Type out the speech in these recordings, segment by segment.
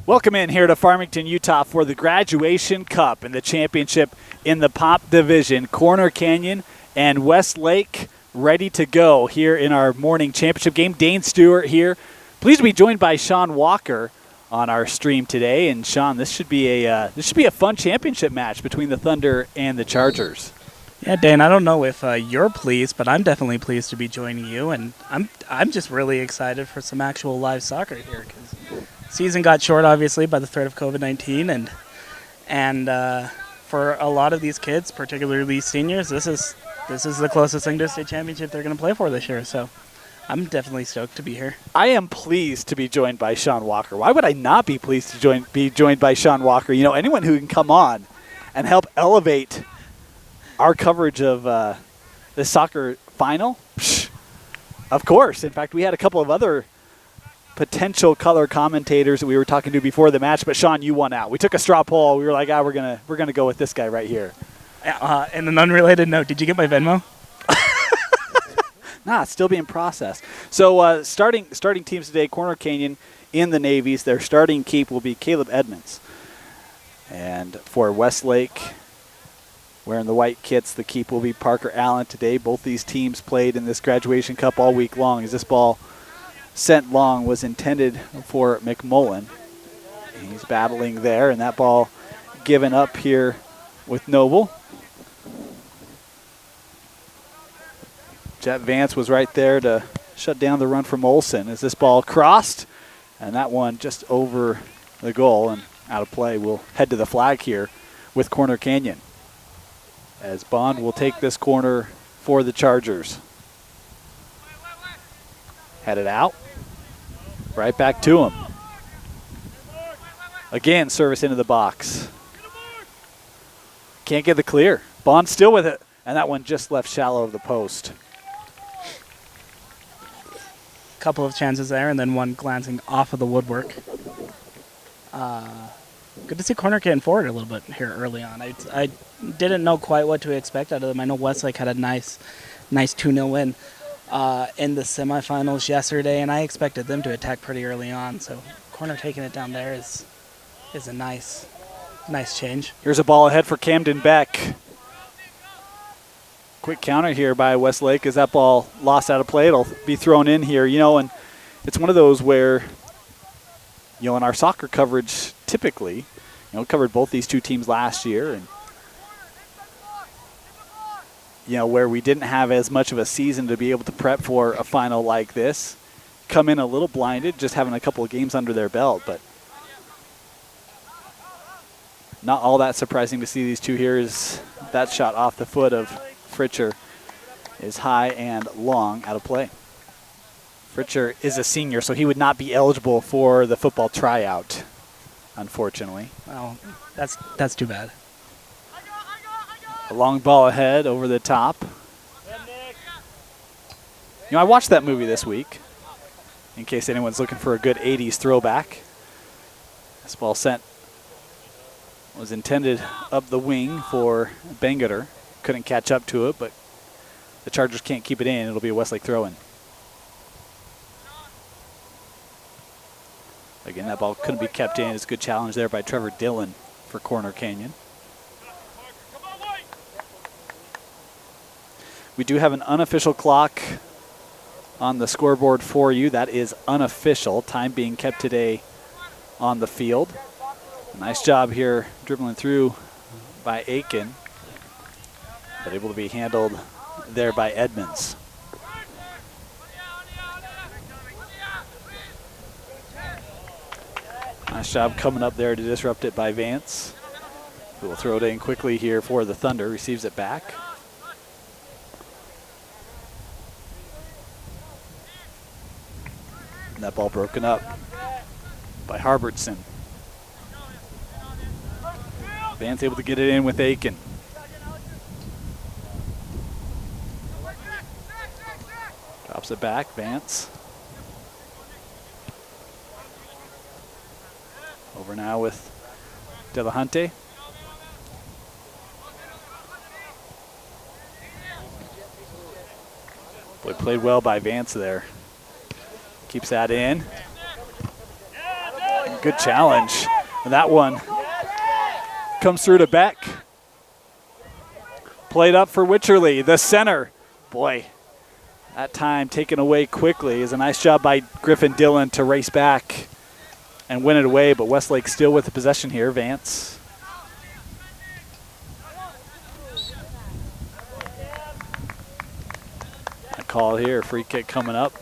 Welcome in here to Farmington, Utah for the Graduation Cup and the championship in the Pop Division. Corner Canyon and Westlake ready to go here in our morning championship game. Dane Stewart here. Pleased to be joined by Sean Walker on our stream today. And Sean, this should be a fun championship match between the Thunder and the Chargers. Yeah, Dane, I don't know if you're pleased, but I'm definitely pleased to be joining you, and I'm just really excited for some actual live soccer here because season got short, obviously, by the threat of COVID-19, and for a lot of these kids, particularly seniors, this is the closest thing to a state championship they're going to play for this year. So I'm definitely stoked to be here. I am pleased to be joined by Sean Walker. Why would I not be pleased to be joined by Sean Walker? You know, anyone who can come on and help elevate our coverage of the soccer final, of course. In fact, we had a couple of other potential color commentators that we were talking to before the match, but Sean, you won out. We took a straw poll. We were like, we're gonna go with this guy right here. And an unrelated note, did you get my Venmo? Nah, it's still being processed. So starting teams today, Corner Canyon in the navies. Their starting keep will be Caleb Edmonds. And for Westlake, wearing the white kits, the keep will be Parker Allen today. Both these teams played in this Graduation Cup all week long as this ball sent long was intended for McMullen. He's battling there, and that ball given up here with Noble. Jet Vance was right there to shut down the run from Olsen as this ball crossed, and that one just over the goal and out of play. We'll head to the flag here with Corner Canyon, as Bond will take this corner for the Chargers. Headed out. Right back to him. Again, service into the box. Can't get the clear. Bond still with it, and that one just left shallow of the post. Couple of chances there, and then one glancing off of the woodwork. Good to see Corner getting forward a little bit here early on. I didn't know quite what to expect out of them. I know Westlake had a nice 2-0 win in the semifinals yesterday, and I expected them to attack pretty early on. So Corner taking it down there is a nice change. Here's a ball ahead for Camden Beck. Quick counter here by Westlake as that ball lost out of play. It'll be thrown in here, and it's one of those where, in our soccer coverage typically, covered both these two teams last year, and where we didn't have as much of a season to be able to prep for a final like this. Come in a little blinded, just having a couple of games under their belt, but not all that surprising to see these two here. Is that shot off the foot of Fritcher is high and long, out of play. Fritcher is a senior, so he would not be eligible for the football tryout, unfortunately. Well, that's too bad. A long ball ahead over the top. I watched that movie this week, in case anyone's looking for a good 80s throwback. This ball was intended up the wing for Bangeter. Couldn't catch up to it, but the Chargers can't keep it in. It'll be a Westlake throw-in. Again, that ball couldn't be kept in. It's a good challenge there by Trevor Dillon for Corner Canyon. We do have an unofficial clock on the scoreboard for you. That is unofficial. Time being kept today on the field. Nice job here dribbling through by Aiken, but able to be handled there by Edmonds. Nice job coming up there to disrupt it by Vance, who will throw it in quickly here for the Thunder. Receives it back. And that ball broken up by Harbertson. Vance able to get it in with Aiken. Drops it back, Vance. Over now with De La Hunte. Boy, played well by Vance there. Keeps that in. Good challenge. And that one comes through to Beck. Played up for Wycherley, the center. Boy, that time taken away quickly is a nice job by Griffin Dillon to race back and win it away, but Westlake still with the possession here. Vance. A call here, free kick coming up.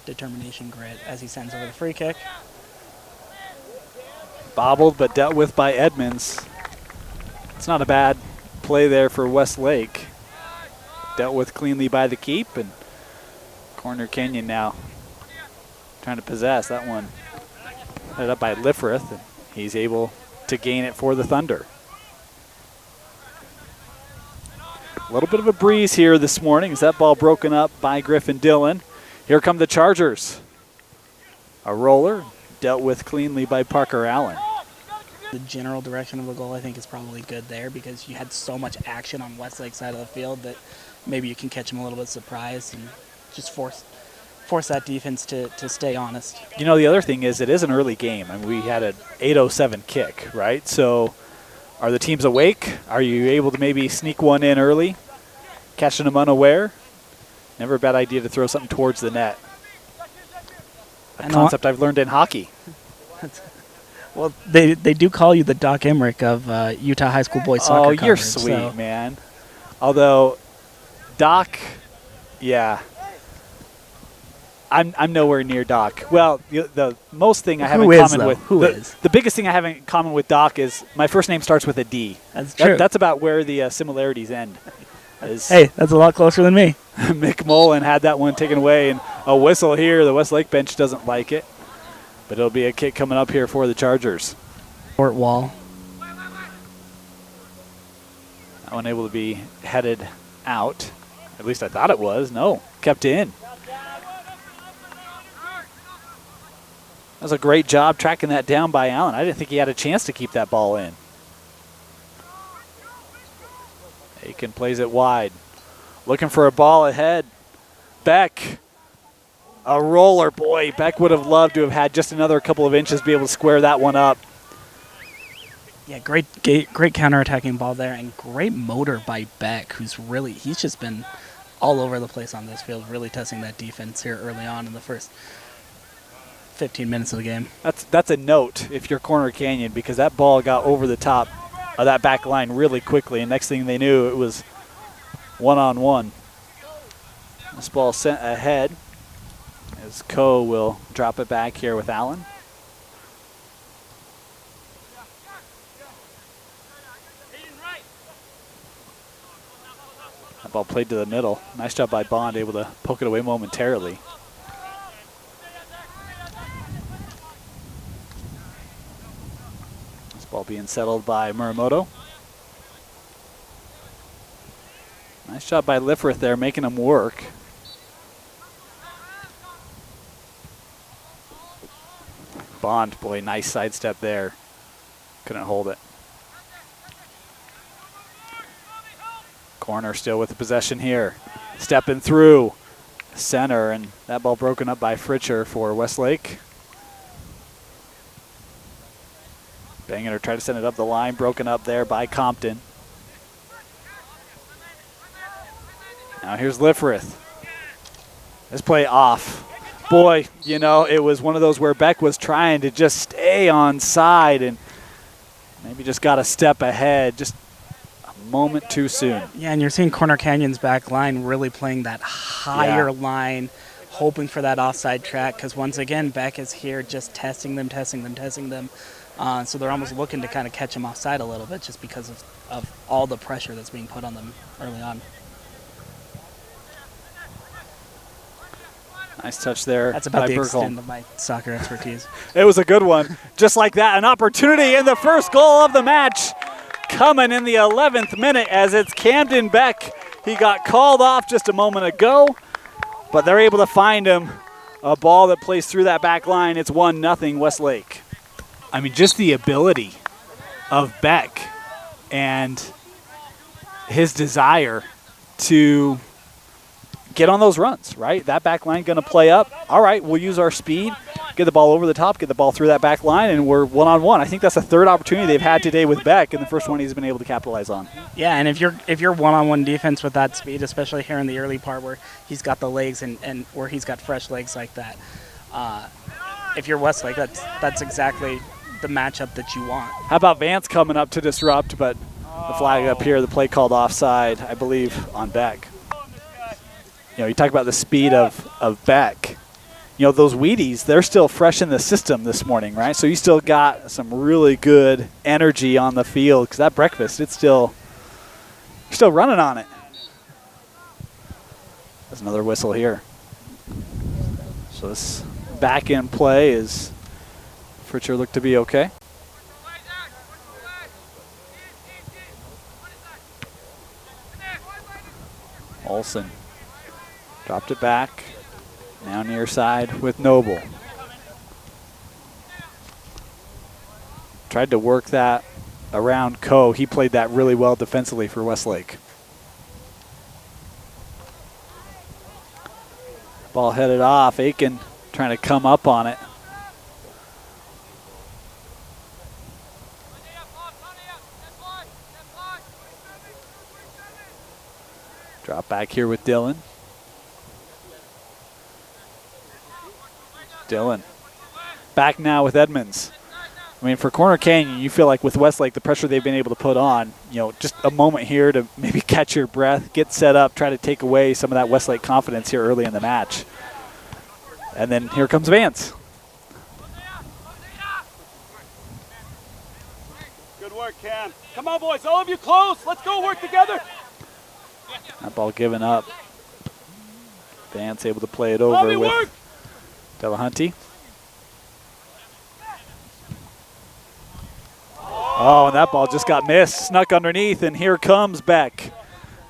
Determination grit as he sends over the free kick. Bobbled but dealt with by Edmonds. It's not a bad play there for Westlake. Dealt with cleanly by the keep, and Corner Canyon now trying to possess that one. Headed up by Liffrith, and he's able to gain it for the Thunder. A little bit of a breeze here this morning as that ball broken up by Griffin Dillon. Here come the Chargers. A roller dealt with cleanly by Parker Allen. The general direction of the goal, I think, is probably good there because you had so much action on Westlake's side of the field that maybe you can catch them a little bit surprised and just force that defense to stay honest. You know, the other thing is it is an early game, and we had an 8:07 kick, right? So are the teams awake? Are you able to maybe sneak one in early, catching them unaware? Never a bad idea to throw something towards the net. A concept I've learned in hockey. Well, they do call you the Doc Emmerich of Utah high school boys soccer coverage. Oh, you're sweet, man. Although, Doc, yeah. I'm nowhere near Doc. Well, the most thing I have in common with the biggest thing I have in common with Doc is my first name starts with a D. That's true. That's about where the similarities end. Hey, that's a lot closer than me. Mick Mullen had that one taken away, and a whistle here. The Westlake bench doesn't like it, but it'll be a kick coming up here for the Chargers. Fort wall. That one able to be headed out. At least I thought it was. No, kept in. That was a great job tracking that down by Allen. I didn't think he had a chance to keep that ball in. Aiken plays it wide. Looking for a ball ahead. Beck. A roller. Boy, Beck would have loved to have had just another couple of inches to be able to square that one up. Yeah, great counterattacking ball there, and great motor by Beck, he's just been all over the place on this field, really testing that defense here early on in the first 15 minutes of the game. That's a note if you're Corner Canyon, because that ball got over the top of that back line really quickly, and next thing they knew, it was one-on-one. This ball sent ahead as Coe will drop it back here with Allen. That ball played to the middle. Nice job by Bond, able to poke it away momentarily. This ball being settled by Muramoto. Nice job by Liffrith there, making him work. Bond, boy, nice sidestep there. Couldn't hold it. Corner still with the possession here. Stepping through center, and that ball broken up by Fritcher for Westlake. Banger tried to send it up the line, broken up there by Compton. Now here's Liffrith. This play off. Boy, you know, it was one of those where Beck was trying to just stay on side and maybe just got a step ahead, just a moment too soon. Yeah, and you're seeing Corner Canyon's back line really playing that higher line, hoping for that offside track, because once again, Beck is here just testing them. So they're almost looking to kind of catch them offside a little bit just because of all the pressure that's being put on them early on. Nice touch there. That's about the extent of my soccer expertise. It was a good one. Just like that, an opportunity in the first goal of the match coming in the 11th minute as it's Camden Beck. He got called off just a moment ago, but they're able to find him. A ball that plays through that back line. It's 1-0 Westlake. I mean, just the ability of Beck and his desire to get on those runs, right? That back line going to play up. All right, we'll use our speed, get the ball over the top, get the ball through that back line, and we're one-on-one. I think that's the third opportunity they've had today with Beck, and the first one he's been able to capitalize on. Yeah, and if you're one-on-one defense with that speed, especially here in the early part where he's got the legs and where he's got fresh legs like that, if you're Westlake, that's exactly the matchup that you want. How about Vance coming up to disrupt, but the flag up here, the play called offside, I believe, on Beck. You know, you talk about the speed of Beck. You know, those Wheaties, they're still fresh in the system this morning, right? So you still got some really good energy on the field because that breakfast, you're still running on it. There's another whistle here. So this back end play is Fritcher looked to be okay. Olsen dropped it back. Now near side with Noble. Tried to work that around Coe. He played that really well defensively for Westlake. Ball headed off. Aiken trying to come up on it. Drop back here with Dylan. Dylan back now with Edmonds. I mean, for Corner Canyon, you feel like with Westlake, the pressure they've been able to put on, you know, just a moment here to maybe catch your breath, get set up, try to take away some of that Westlake confidence here early in the match. And then here comes Vance. Good work, Cam. Come on, boys, all of you close. Let's go work together. That ball given up. Vance able to play it over with Delahunty. Oh, and that ball just got missed, snuck underneath, and here comes Beck.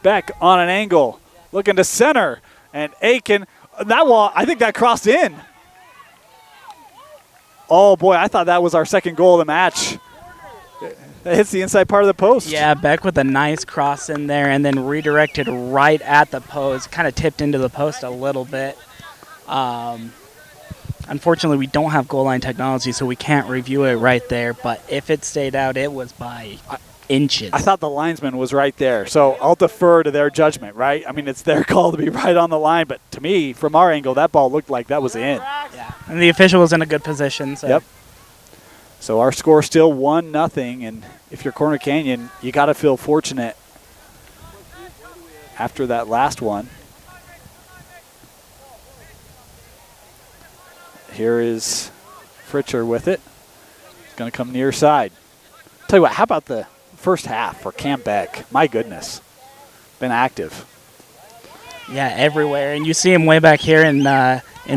Beck on an angle, looking to center, and Aiken, that wall, I think that crossed in. Oh boy, I thought that was our second goal of the match. That hits the inside part of the post. Yeah, Beck with a nice cross in there and then redirected right at the post, kind of tipped into the post a little bit. Unfortunately, we don't have goal line technology, so we can't review it right there. But if it stayed out, it was by inches. I thought the linesman was right there, so I'll defer to their judgment, right? I mean, it's their call to be right on the line, but to me, from our angle, that ball looked like that was in. Yeah, and the official was in a good position. So. Yep. So our score still 1-0, and if you're Corner Canyon, you got to feel fortunate after that last one. Here is Fritcher with it. It's going to come near side. Tell you what, how about the first half for Cam Beck? My goodness. Been active. Yeah, everywhere. And you see him way back here in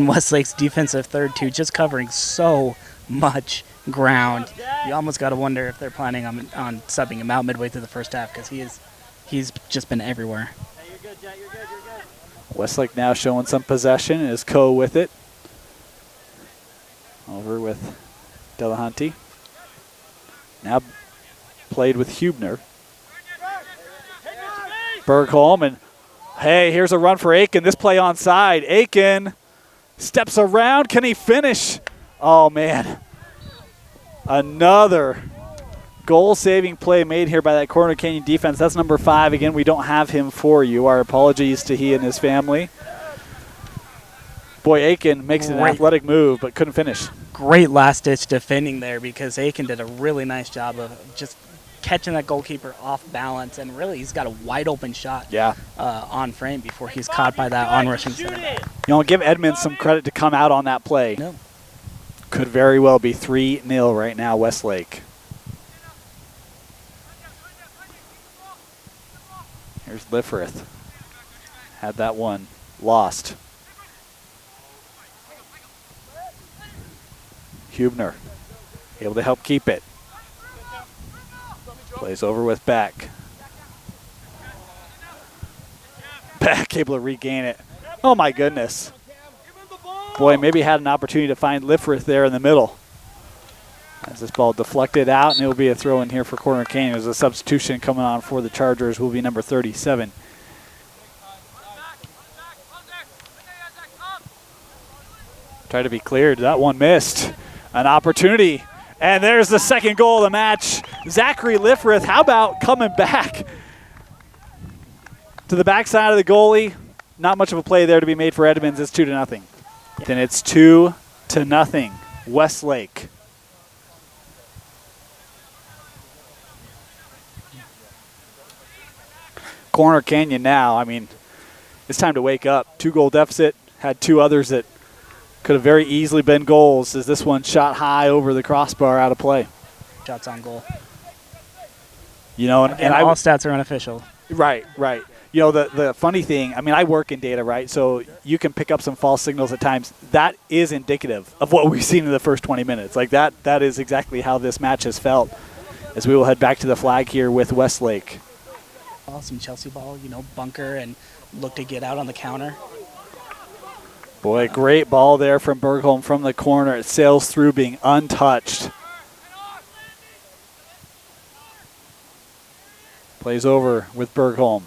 Westlake's defensive third, too, just covering so much ground. You almost got to wonder if they're planning on subbing him out midway through the first half because he's just been everywhere. Hey, you're good, Jet. You're good. You're good. Westlake now showing some possession is Coe with it. Over with Delahunty. Now played with Hubner. Bergholm, and hey, here's a run for Aiken. This play onside. Aiken steps around. Can he finish? Oh, man. Another goal-saving play made here by that Corner Canyon defense. That's number 5. Again, we don't have him for you. Our apologies to he and his family. Boy, Aiken makes an athletic move, but couldn't finish. Great last-ditch defending there because Aiken did a really nice job of just catching that goalkeeper off balance, and really he's got a wide-open shot on frame before he's caught by that on-rushing center back. You know, give Edmonds some credit to come out on that play. No. Could very well be 3-0 right now, Westlake. Here's Lifferith. Had that one lost. Hubner able to help keep it. Plays over with Beck. Beck able to regain it. Oh my goodness. Boy, maybe had an opportunity to find Lifferith there in the middle. As this ball deflected out, and it will be a throw in here for Corner Canyon. There's a substitution coming on for the Chargers, will be number 37. Try to be cleared. That one missed. An opportunity. And there's the second goal of the match. Zachary Lifrith, how about coming back to the backside of the goalie? Not much of a play there to be made for Edmonds. It's 2-0. Then it's 2-0. Westlake. Corner Canyon now. I mean, it's time to wake up. 2-goal deficit. Had 2 others that could have very easily been goals, as this one shot high over the crossbar, out of play. Shots on goal. You know, and all stats are unofficial. Right. You know, the funny thing, I mean, I work in data, right? So you can pick up some false signals at times. That is indicative of what we've seen in the first 20 minutes. Like, that is exactly how this match has felt, as we will head back to the flag here with Westlake. Some Chelsea ball, you know, bunker and look to get out on the counter. Boy, great ball there from Bergholm from the corner. It sails through being untouched. Plays over with Bergholm.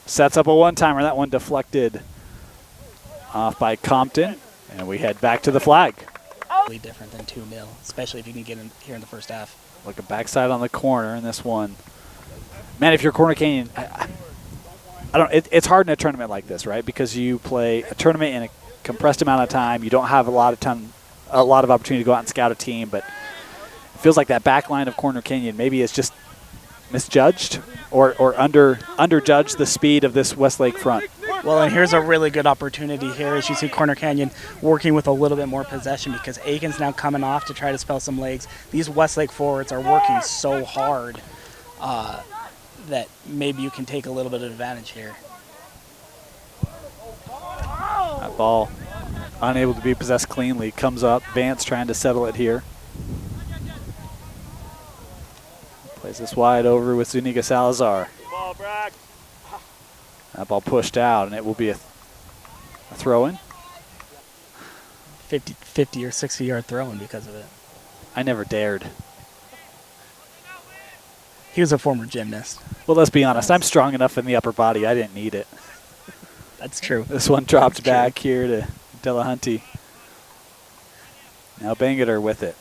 Sets up a one-timer. That one deflected off by Compton. And we head back to the flag. Really different than 2-0, especially if you can get in here in the first half. Look, a backside on the corner in this one. Man, if you're Corner Canyon, I don't. It's hard in a tournament like this, right? Because you play a tournament in a compressed amount of time. You don't have a lot of opportunity to go out and scout a team. But it feels like that back line of Corner Canyon maybe is just misjudged or underjudged the speed of this Westlake front. Well, and here's a really good opportunity here as you see Corner Canyon working with a little bit more possession, because Aiken's now coming off to try to spell some legs. These Westlake forwards are working so hard that maybe you can take a little bit of advantage here. That ball, unable to be possessed cleanly, comes up. Vance trying to settle it here. Plays this wide over with Zuniga Salazar. Ball, Brack. That ball pushed out, and it will be a throw-in. 50 or 60-yard throw-in because of it. I never dared. He was a former gymnast. Well, let's be honest. I'm strong enough in the upper body. I didn't need it. That's true. This one dropped back here to Delahunty. Now Bangerter with it.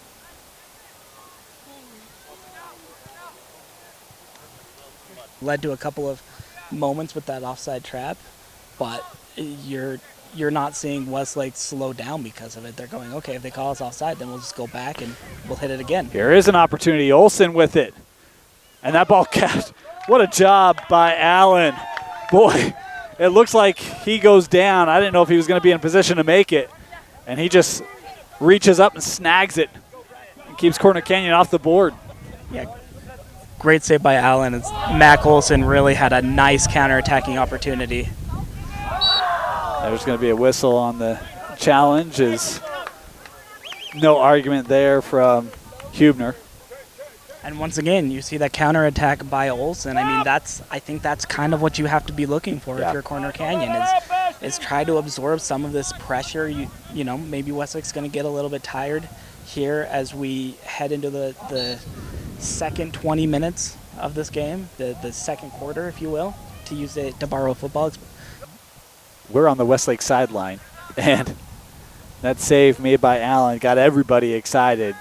Led to a couple of moments with that offside trap, but you're not seeing Westlake slow down because of it. They're going, okay, if they call us offside, then we'll just go back and we'll hit it again. Here is an opportunity. Olsen with it. And that ball catch. What a job by Allen. Boy, it looks like he goes down. I didn't know if he was going to be in position to make it. And he just reaches up and snags it and keeps Corner Canyon off the board. Yeah, great save by Allen. Mac Olson really had a nice counter-attacking opportunity. There's going to be a whistle on the challenge. Is no argument there from Hubner. And once again, you see that counterattack by Olsen. I mean, I think that's kind of what you have to be looking for if you're Corner Canyon, is try to absorb some of this pressure. You know, maybe Westlake's going to get a little bit tired here as we head into the second 20 minutes of this game, the second quarter, if you will, to borrow football. We're on the Westlake sideline, and that save made by Allen got everybody excited.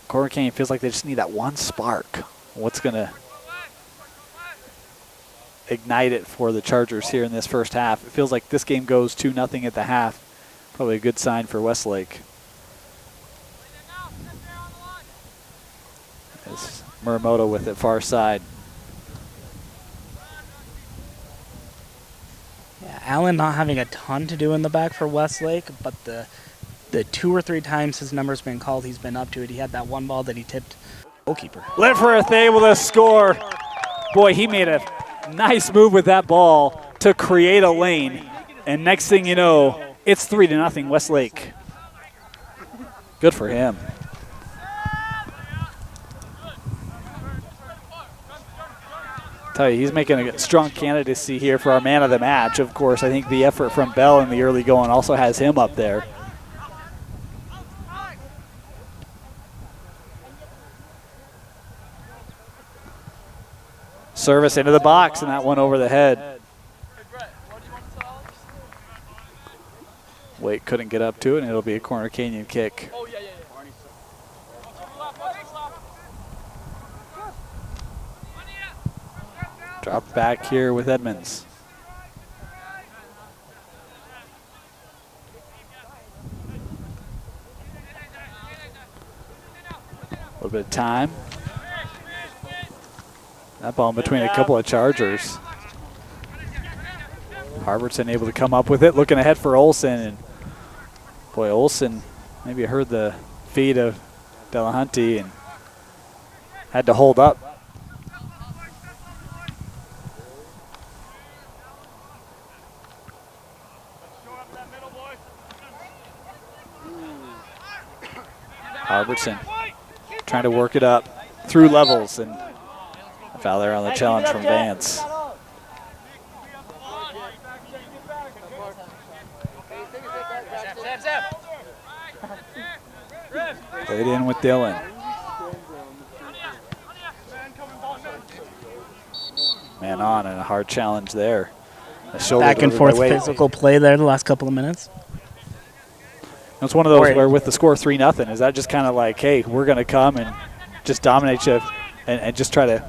Corner Canyon feels like they just need that one spark. What's going to ignite it for the Chargers here in this first half? It feels like this game goes 2-0 at the half. Probably a good sign for Westlake. As Muramoto with it far side. Yeah, Allen not having a ton to do in the back for Westlake, but the 2 or 3 times his number's been called, he's been up to it. He had that one ball that he tipped goalkeeper. Lifrith able to score. Boy, he made a nice move with that ball to create a lane. And next thing you know, it's 3-0 Westlake. Good for him. Tell you, he's making a strong candidacy here for our man of the match. Of course, I think the effort from Bell in the early going also has him up there. Service into the box, and that one over the head. couldn't get up to it, and it'll be a Corner Canyon kick. Drop back here with Edmonds. A little bit of time. That ball in between a couple of Chargers. Harbertson able to come up with it, looking ahead for Olsen. And boy, Olsen maybe heard the feed of Delahunty and had to hold up. Harbertson trying to work it up through levels, and a foul there on the challenge from Vance. Played in with Dylan. Man on, and a hard challenge there. Back and forth physical play there the last couple of minutes. It's one of those where with the score 3-0, is that just kind of like, hey, we're going to come and just dominate you and just try to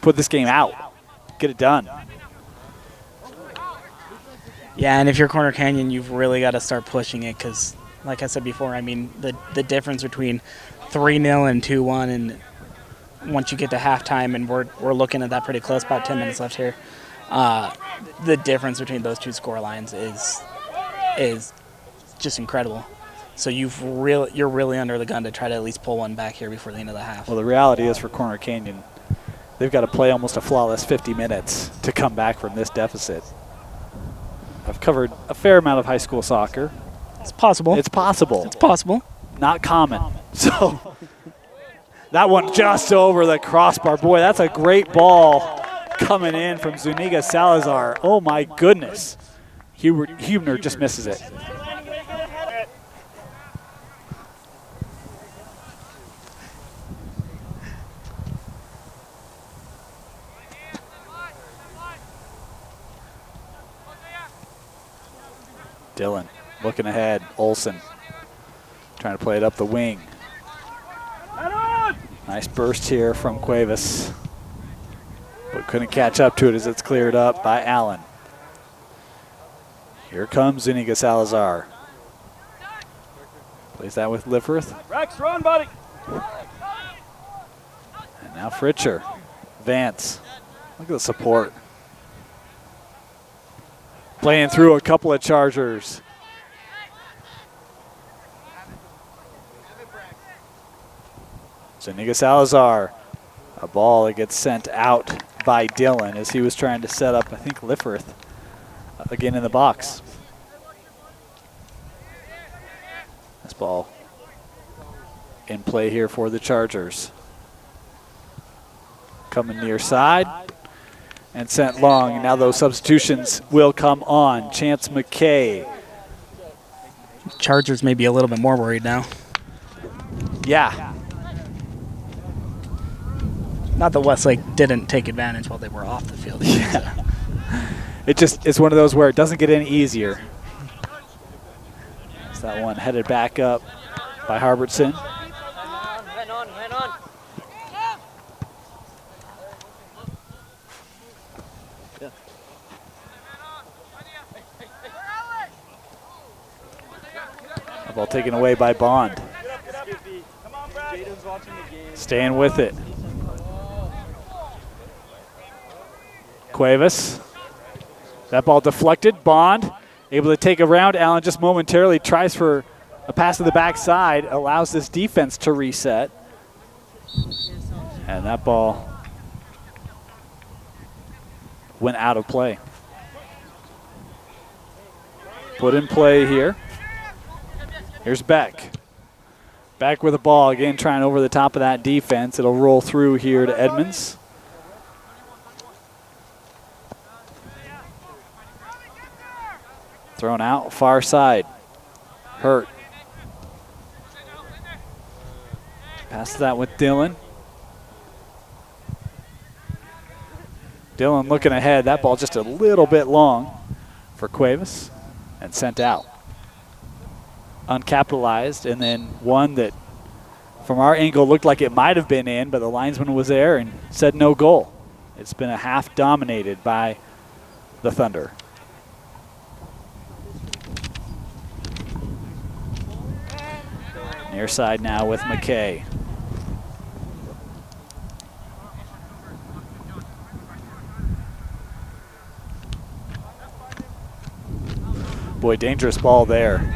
put this game out, get it done. Yeah, and if you're Corner Canyon, you've really got to start pushing it because, like I said before, I mean, the difference between 3-0 and 2-1, and once you get to halftime, and we're looking at that pretty close, about 10 minutes left here, the difference between those two score lines is just incredible. So you're really under the gun to try to at least pull one back here before the end of the half. Well, the reality is for Corner Canyon, they've got to play almost a flawless 50 minutes to come back from this deficit. I've covered a fair amount of high school soccer. It's possible. It's possible. It's possible. Not common. So that one just over the crossbar. Boy, that's a great ball coming in from Zuniga Salazar. Oh, my goodness. Huebner just misses it. Dylan looking ahead. Olsen trying to play it up the wing. Nice burst here from Cuevas, but couldn't catch up to it as it's cleared up by Allen. Here comes Zuniga Salazar. Plays that with Lifferth. Rex, run, buddy. And now Fritcher. Vance. Look at the support. Playing through a couple of Chargers. Zuniga Salazar. A ball that gets sent out by Dylan as he was trying to set up, I think, Lifferth again in the box. This ball in play here for the Chargers. Coming near side and sent long. And now those substitutions will come on. Chance McKay. Chargers may be a little bit more worried now. Yeah. Not that Westlake didn't take advantage while they were off the field. Yeah. It's one of those where it doesn't get any easier. It's that one headed back up by Harbertson. Man on. The ball taken away by Bond. Staying with it. Cuevas. That ball deflected. Bond able to take around. Allen just momentarily tries for a pass to the backside. Allows this defense to reset. And that ball went out of play. Put in play here. Here's Beck. Beck with the ball, again trying over the top of that defense. It'll roll through here to Edmonds. Thrown out, far side. Hurt. Pass that with Dylan. Dylan looking ahead. That ball just a little bit long for Cuevas and sent out. uncapitalized, and then one that from our angle looked like it might have been in, but the linesman was there and said no goal. It's been a half dominated by the Thunder. Near side now with McKay. Boy, dangerous ball there.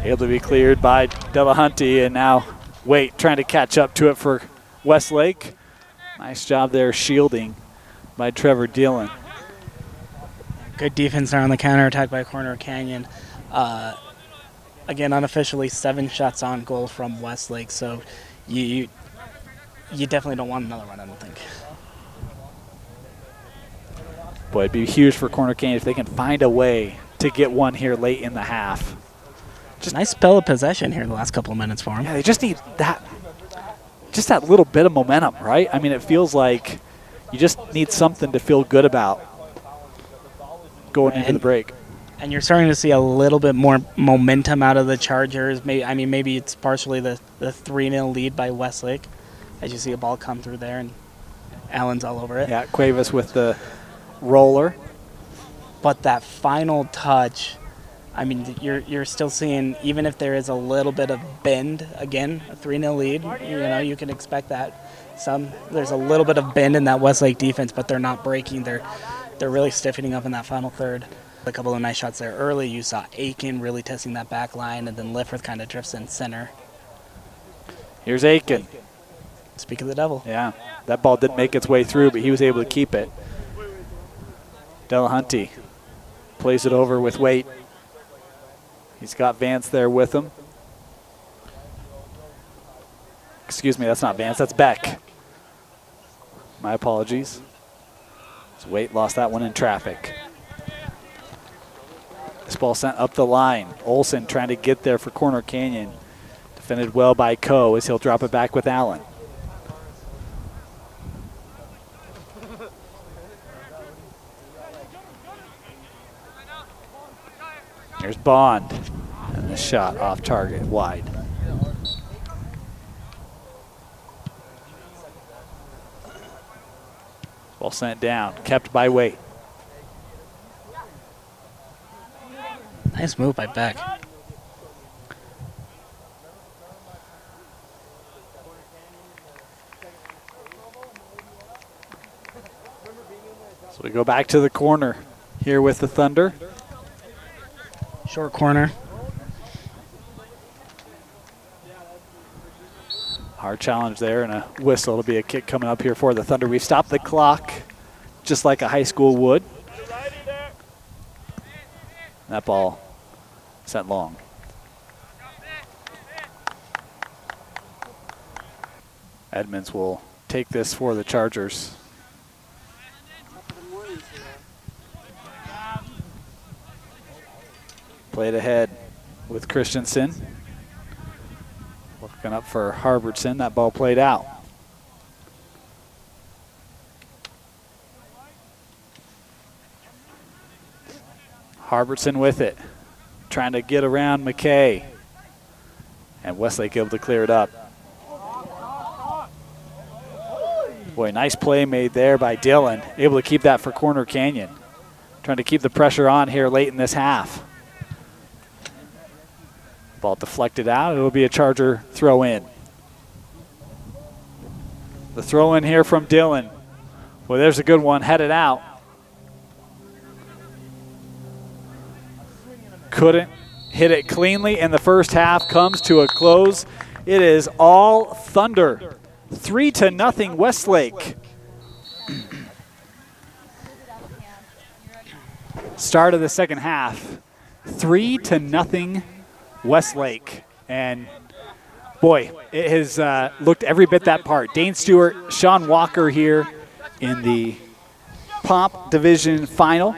Able to be cleared by Delahunty, and now Waite trying to catch up to it for Westlake. Nice job there shielding by Trevor Dillon. Good defense there on the counterattack by Corner Canyon. Again, unofficially 7 shots on goal from Westlake, so you definitely don't want another one, I don't think. Boy, it'd be huge for Corner Canyon if they can find a way to get one here late in the half. Just nice spell of possession here in the last couple of minutes for them. Yeah, they just need that, just that little bit of momentum, right? I mean, it feels like you just need something to feel good about going into the break. And you're starting to see a little bit more momentum out of the Chargers. Maybe it's partially the 3-0 lead by Westlake, as you see a ball come through there, and Allen's all over it. Yeah, Cuevas with the roller. But that final touch, I mean, you're still seeing, even if there is a little bit of bend, again, a 3-0 lead, you can expect that. There's a little bit of bend in that Westlake defense, but they're not breaking. They're really stiffening up in that final third. A couple of nice shots there early. You saw Aiken really testing that back line, and then Lifford kind of drifts in center. Here's Aiken. Speak of the devil. Yeah, that ball didn't make its way through, but he was able to keep it. Delahunty plays it over with Waite. He's got Vance there with him. Excuse me, that's not Vance, that's Beck. My apologies. So Waite lost that one in traffic. This ball sent up the line. Olsen trying to get there for Corner Canyon. Defended well by Coe as he'll drop it back with Allen. Here's Bond. And the shot off target, wide. Ball sent down, kept by Waite. Nice move by Beck. So we go back to the corner here with the Thunder. Short corner. Hard challenge there and a whistle. It'll be a kick coming up here for the Thunder. We've stopped the clock just like a high school would. That ball sent long. Edmonds will take this for the Chargers. Played ahead with Christensen. Looking up for Harbertson. That ball played out. Harbertson with it. Trying to get around McKay. And Westlake able to clear it up. Boy, nice play made there by Dillon. Able to keep that for Corner Canyon. Trying to keep the pressure on here late in this half. Ball deflected out. It'll be a Charger throw in. The throw in here from Dillon. Well, there's a good one headed out. Couldn't hit it cleanly, and the first half comes to a close. It is all Thunder. 3-0 Westlake. Start of the second half. 3-0 Westlake. And boy, it has looked every bit that part. Dane Stewart, Sean Walker here in the Pomp Division final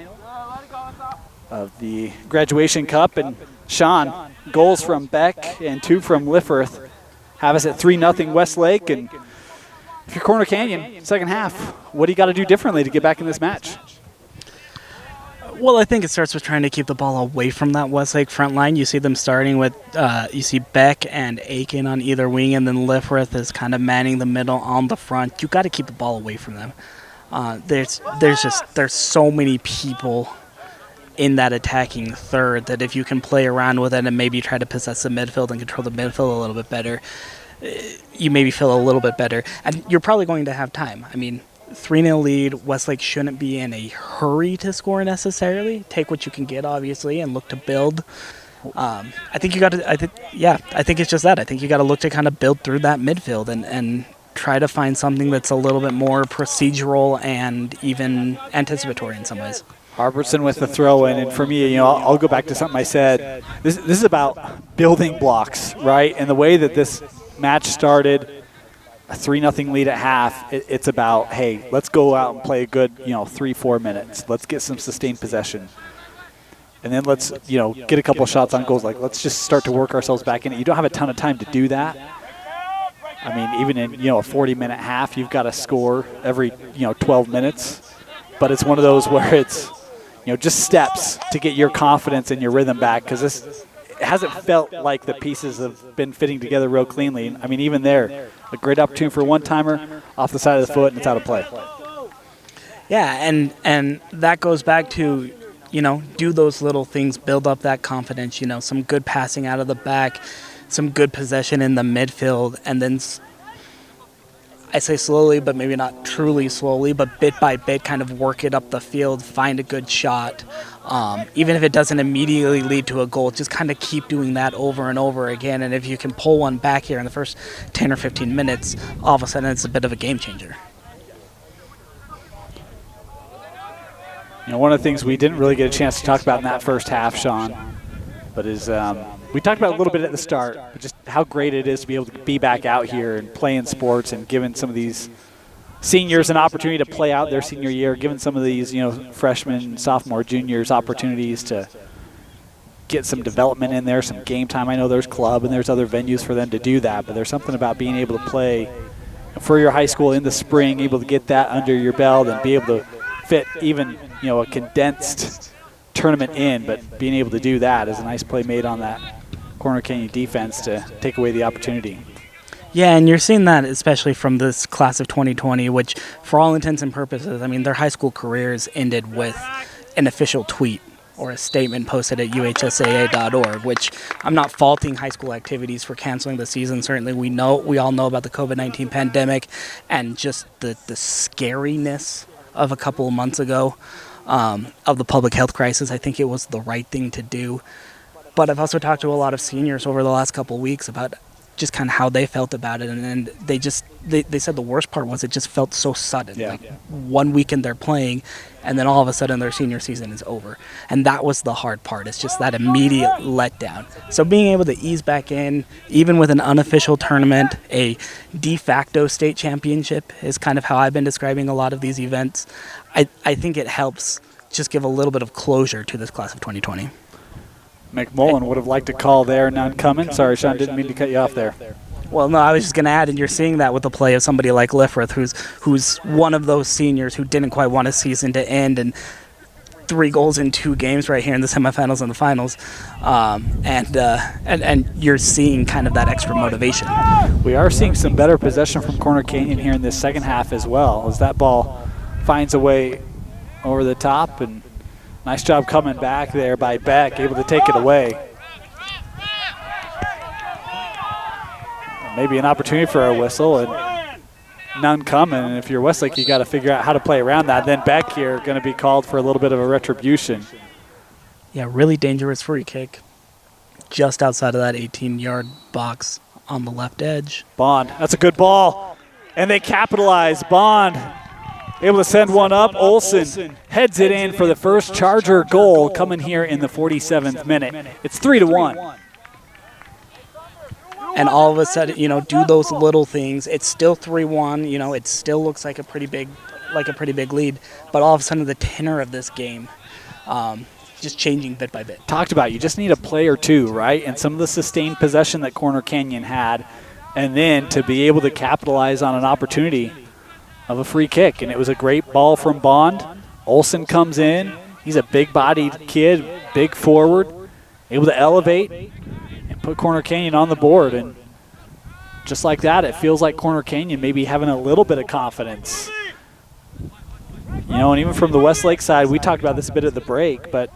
of the Graduation Cup. And Sean, goals from Beck and 2 from Lifforth have us at 3-0 Westlake. And if you're Corner Canyon, second half, what do you got to do differently to get back in this match? Well, I think it starts with trying to keep the ball away from that Westlake front line. You see them starting with, you see Beck and Aiken on either wing, and then Lifrith is kind of manning the middle on the front. You got to keep the ball away from them. There's so many people in that attacking third that if you can play around with it and maybe try to possess the midfield and control the midfield a little bit better, you maybe feel a little bit better. And you're probably going to have time. I mean, 3-0 lead, Westlake shouldn't be in a hurry to score necessarily. Take what you can get, obviously, and look to build. I think it's just that. I think you got to look to kind of build through that midfield and try to find something that's a little bit more procedural and even anticipatory in some ways. Robertson with the throw in, and for me, I'll go back to something I said. This is about building blocks, right? And the way that this match started, a 3-0 lead at half, it's about, hey, let's go out and play a good, 3-4 minutes. Let's get some sustained possession. And then let's, get a couple shots on goals. Like, let's just start to work ourselves back in it. You don't have a ton of time to do that. I mean, even in, a 40-minute half, you've got to score every, 12 minutes. But it's one of those where it's, just steps to get your confidence and your rhythm back, because it hasn't felt like the pieces have been fitting together real cleanly. I mean, even there, a great opportunity for a one-timer off the side of the foot, and it's out of play. Yeah, and that goes back to, do those little things, build up that confidence, some good passing out of the back, some good possession in the midfield, and then I say slowly, but maybe not truly slowly, but bit by bit kind of work it up the field, find a good shot. Even if it doesn't immediately lead to a goal, just kind of keep doing that over and over again. And if you can pull one back here in the first 10 or 15 minutes, all of a sudden it's a bit of a game changer. One of the things we didn't really get a chance to talk about in that first half, Sean, but is we talked about it a little bit at the start, but just how great it is to be able to be back out here and play in sports and giving some of these seniors an opportunity to play out their senior year, giving some of these, freshmen, sophomore, juniors opportunities to get some development in there, some game time. I know there's club and there's other venues for them to do that, but there's something about being able to play for your high school in the spring, able to get that under your belt and be able to fit even, a condensed tournament in, but being able to do that is a nice play made on that Corner Canyon defense to take away the opportunity. Yeah, and you're seeing that especially from this class of 2020, which for all intents and purposes, I mean, their high school careers ended with an official tweet or a statement posted at uhsaa.org, which I'm not faulting high school activities for canceling the season. Certainly we all know about the COVID-19 pandemic and just the scariness of a couple of months ago of the public health crisis. I think it was the right thing to do. But I've also talked to a lot of seniors over the last couple of weeks about just kind of how they felt about it, and they said the worst part was it just felt so sudden. Yeah. Like 1 weekend they're playing, and then all of a sudden their senior season is over, and that was the hard part. It's just that immediate letdown. So being able to ease back in, even with an unofficial tournament, a de facto state championship is kind of how I've been describing a lot of these events. I think it helps just give a little bit of closure to this class of 2020. McMullen would have liked a call there, none coming. Sorry, Sean, didn't mean to cut you off there. Well, no, I was just going to add, and you're seeing that with the play of somebody like Lifrith, who's one of those seniors who didn't quite want a season to end, and 3 goals in 2 games right here in the semifinals and the finals, and you're seeing kind of that extra motivation. We are seeing some better possession from Corner Canyon here in this second half as well, as that ball finds a way over the top, and nice job coming back there by Beck, able to take it away. Maybe an opportunity for a whistle, and none coming. And if you're Westlake, you got to figure out how to play around that. Then Beck here going to be called for a little bit of a retribution. Yeah, really dangerous free kick, just outside of that 18-yard box on the left edge. Bond, that's a good ball, and they capitalize. Bond able to send one up. Olsen heads it in for the first Charger goal coming here in the 47th minute. It's 3-1. And all of a sudden, do those little things. It's still 3-1. It still looks like a pretty big lead. But all of a sudden, the tenor of this game, just changing bit by bit. Talked about, you just need a play or two, right? And some of the sustained possession that Corner Canyon had, and then to be able to capitalize on an opportunity of a free kick. And it was a great ball from Bond. Olsen comes in. He's a big-bodied kid, big forward, able to elevate and put Corner Canyon on the board. And just like that, it feels like Corner Canyon maybe having a little bit of confidence. You know, and even from the Westlake side, we talked about this a bit at the break, but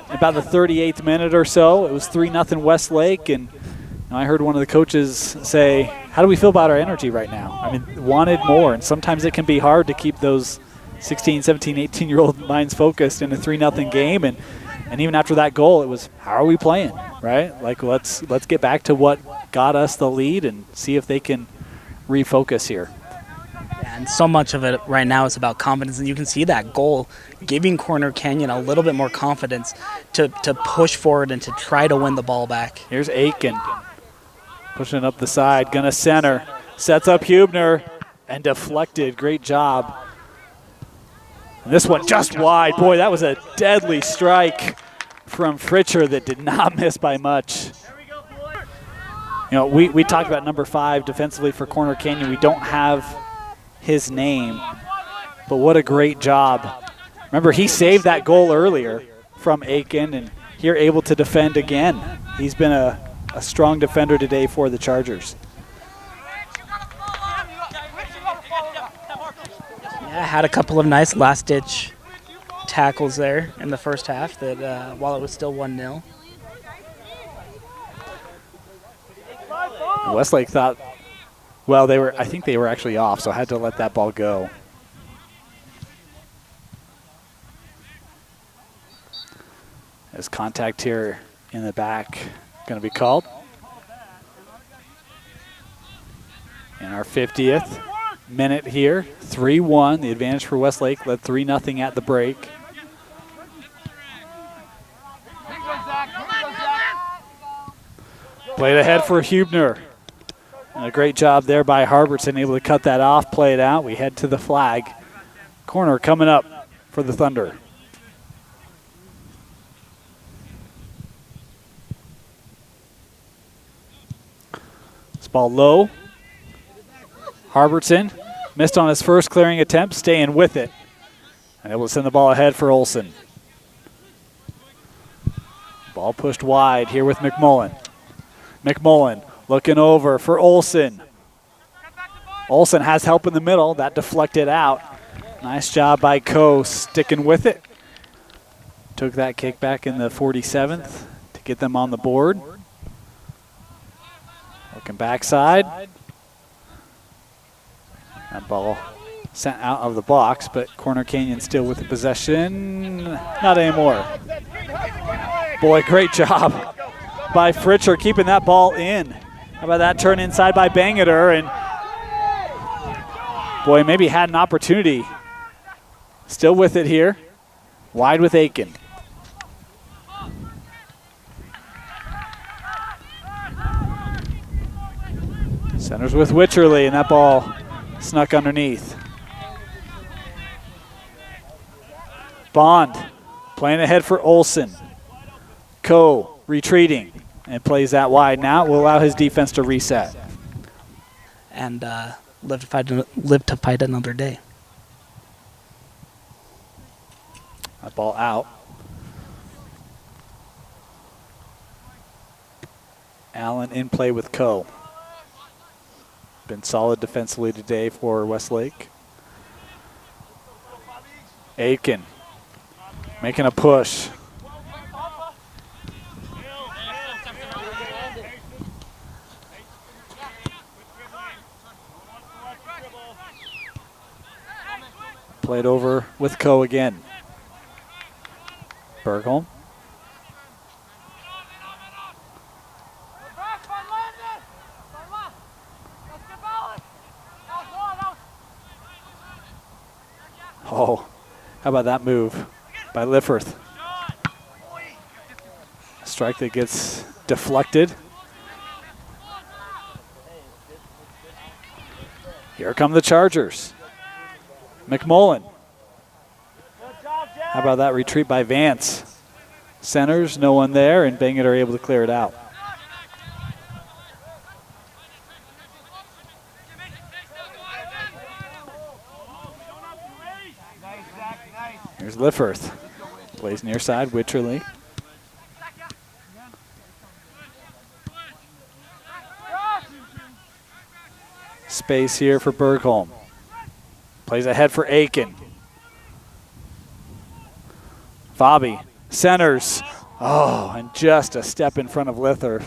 about the 38th minute or so, it was 3-0 Westlake, and I heard one of the coaches say, how do we feel about our energy right now? I mean, wanted more, and sometimes it can be hard to keep those 16, 17, 18-year-old minds focused in a 3-0 game, and even after that goal, it was, how are we playing, right? Like, let's get back to what got us the lead and see if they can refocus here. And so much of it right now is about confidence, and you can see that goal giving Corner Canyon a little bit more confidence to push forward and to try to win the ball back. Here's Aiken pushing up the side, gonna center, sets up Hubner, and deflected. Great job. And this one just wide. Boy, that was a deadly strike from Fritcher that did not miss by much. You know, we talked about number 5 defensively for Corner Canyon. We don't have his name, but what a great job. Remember, he saved that goal earlier from Aiken, and here able to defend again. He's been a strong defender today for the Chargers. Yeah, had a couple of nice last-ditch tackles there in the first half that while it was still 1-0. Westlake thought, well, I think they were actually off, so I had to let that ball go. There's contact here in the back going to be called. In our 50th minute here, 3-1, the advantage for Westlake, led 3-0 at the break. Played ahead for Hubner. And a great job there by Harbertson, able to cut that off, play it out. We head to the flag. Corner coming up for the Thunder. This ball low. Harbertson missed on his first clearing attempt, staying with it. And able to send the ball ahead for Olsen. Ball pushed wide here with McMullen. McMullen looking over for Olsen. Olsen has help in the middle. That deflected out. Nice job by Coe sticking with it. Took that kick back in the 47th to get them on the board. Looking backside. That ball sent out of the box, but Corner Canyon still with the possession. Not anymore. Boy, great job by Fritcher keeping that ball in. How about that turn inside by Bangeter? And boy, maybe had an opportunity. Still with it here. Wide with Aiken. Centers with Witcherly, and that ball snuck underneath. Bond playing ahead for Olsen. Coe retreating and plays that wide. Now it will allow his defense to reset. And live to fight another day. That ball out. Allen in play with Coe. Been solid defensively today for Westlake. Aiken making a push. Played over with Coe again. Bergholm. Oh, how about that move by Lifforth? A strike that gets deflected. Here come the Chargers. McMullen. How about that retreat by Vance? Centers, no one there, and Bangeter are able to clear it out. Here's Lifforth. Plays near side, Witcherly. Space here for Bergholm. Plays ahead for Aiken. Fabi centers. Oh, and just a step in front of Liffert.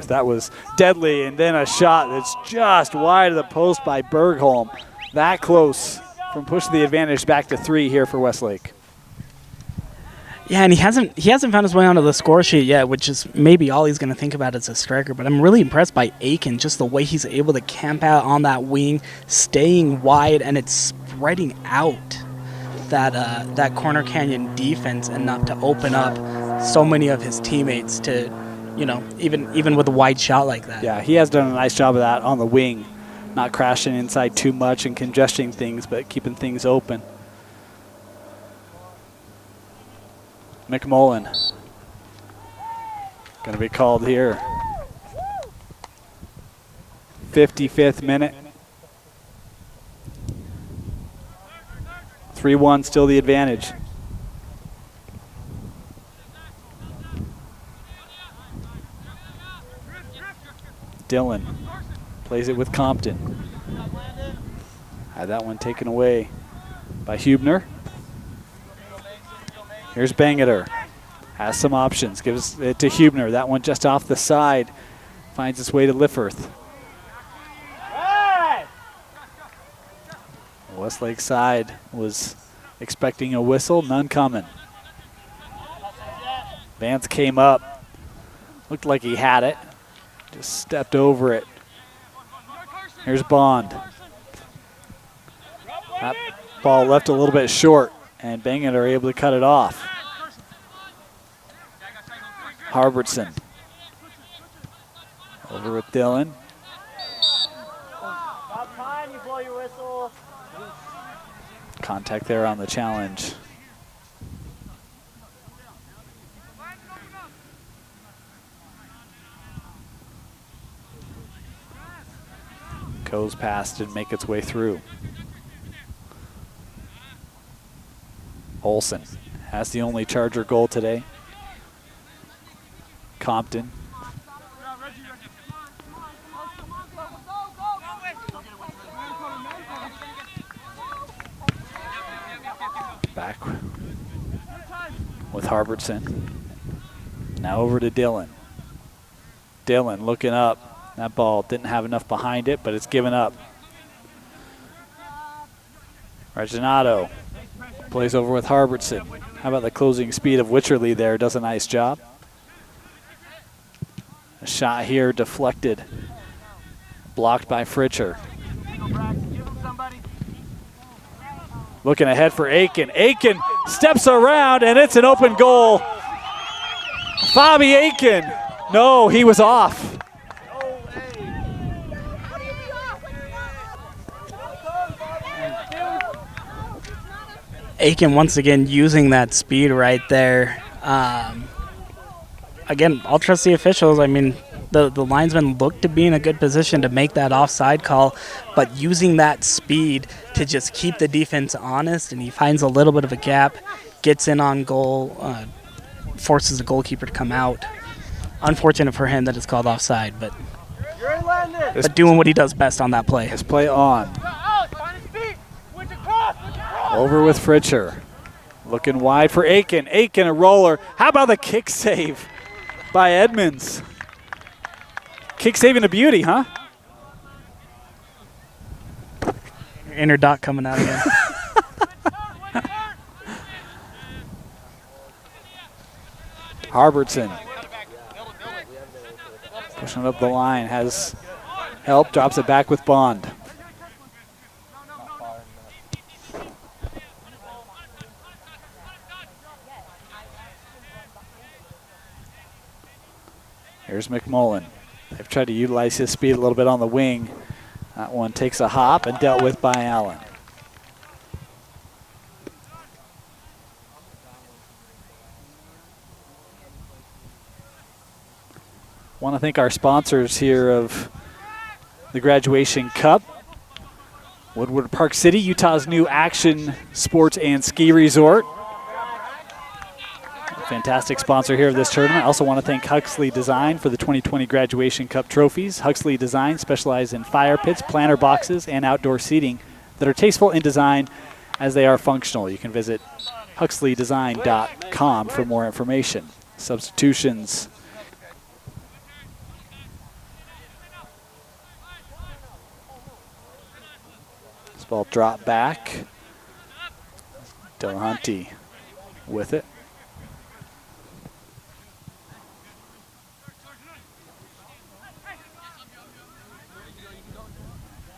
That was deadly, and then a shot that's just wide of the post by Bergholm. That close from pushing the advantage back to 3 here for Westlake. Yeah, and he hasn't found his way onto the score sheet yet, which is maybe all he's going to think about as a striker. But I'm really impressed by Aiken, just the way he's able to camp out on that wing, staying wide, and it's spreading out that Corner Canyon defense enough to open up so many of his teammates to, you know, even with a wide shot like that. Yeah, he has done a nice job of that on the wing, not crashing inside too much and congesting things, but keeping things open. McMullen going to be called here. 55th minute. 3-1 still the advantage. Dillon plays it with Compton. Had that one taken away by Hubner. Here's Bangeter. Has some options. Gives it to Hubner. That one just off the side. Finds its way to Lifferth. Westlake side was expecting a whistle. None coming. Vance came up. Looked like he had it. Just stepped over it. Here's Bond. That ball left a little bit short, and Bangeter are able to cut it off. Harbertson. Over with Dillon. Stop time, you blow your whistle. Contact there on the challenge. Goes past and make its way through. Olsen has the only Charger goal today. Compton. Back with Harbertson. Now over to Dillon. Dillon looking up. That ball didn't have enough behind it, but it's given up. Reginato plays over with Harbertson. How about the closing speed of Witcherly there? Does a nice job. A shot here deflected. Blocked by Fritcher. Looking ahead for Aiken. Aiken steps around, and it's an open goal. Fabi Aiken. No, he was off. Aiken once again using that speed right there. Again, I'll trust the officials. I mean, the linesman looked to be in a good position to make that offside call, but using that speed to just keep the defense honest, and he finds a little bit of a gap, gets in on goal, forces the goalkeeper to come out. Unfortunate for him that it's called offside, but doing what he does best on that play. This play on. Over with Fritcher. Looking wide for Aiken. Aiken, a roller. How about the kick save by Edmonds? Kick saving a beauty, huh? Inner dot coming out again. Harbertson. Pushing up the line. Has help. Drops it back with Bond. Here's McMullen. They've tried to utilize his speed a little bit on the wing. That one takes a hop and dealt with by Allen. Want to thank our sponsors here of the Graduation Cup. Woodward Park City, Utah's new action sports and ski resort. Fantastic sponsor here of this tournament. I also want to thank Huxley Design for the 2020 Graduation Cup trophies. Huxley Design specializes in fire pits, planter boxes, and outdoor seating that are tasteful in design as they are functional. You can visit huxleydesign.com for more information. Substitutions. This ball dropped back. Delahunty with it.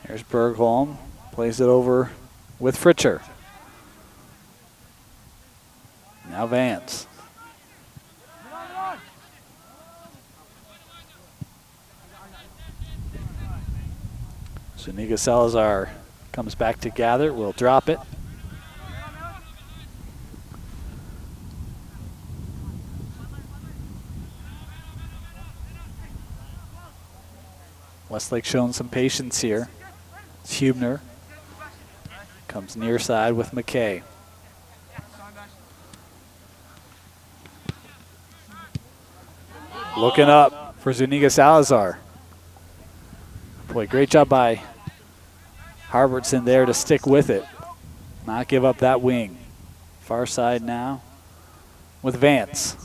Here's Bergholm, plays it over with Fritcher. Now Vance. Zuniga Salazar comes back to gather, will drop it. Westlake showing some patience here. It's Hubner. Comes near side with McKay. Looking up for Zuniga Salazar. Boy, great job by Harbertson there to stick with it. Not give up that wing. Far side now with Vance.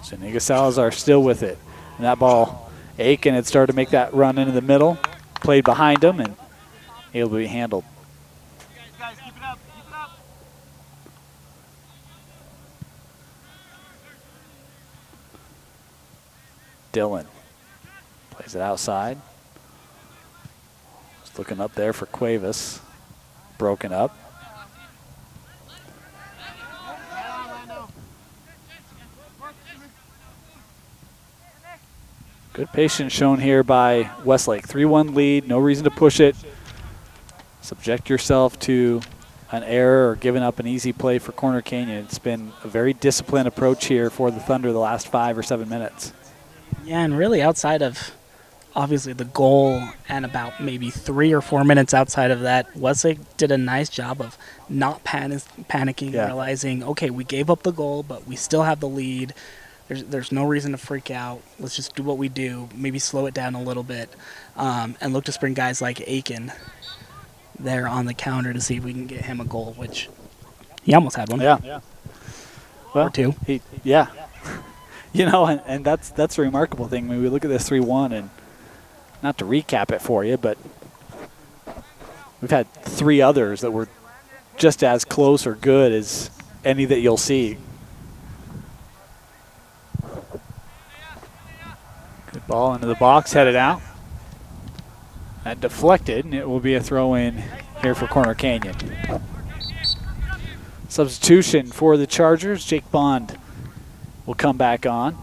Zuniga Salazar still with it. And that ball, Aiken had started to make that run into the middle. Played behind him and able to be handled. Guys, keep it up, keep it up. Dillon plays it outside. Just looking up there for Cuevas. Broken up. Good patience shown here by Westlake. 3-1 lead, no reason to push it. Subject yourself to an error or giving up an easy play for Corner Canyon. It's been a very disciplined approach here for the Thunder the last 5 or 7 minutes. Yeah, and really outside of obviously the goal and about maybe 3 or 4 minutes outside of that, Westlake did a nice job of not panicking, realizing, okay, we gave up the goal, but we still have the lead. There's no reason to freak out. Let's just do what we do, maybe slow it down a little bit, and look to spring guys like Aiken there on the counter to see if we can get him a goal, which he almost had one. Yeah. Well, or 2. Yeah. You know, and that's a remarkable thing. I mean, we look at this 3-1, and not to recap it for you, but we've had 3 others that were just as close or good as any that you'll see. Good ball into the box, headed out. That deflected, and it will be a throw-in here for Corner Canyon. Substitution for the Chargers. Jake Bond will come back on.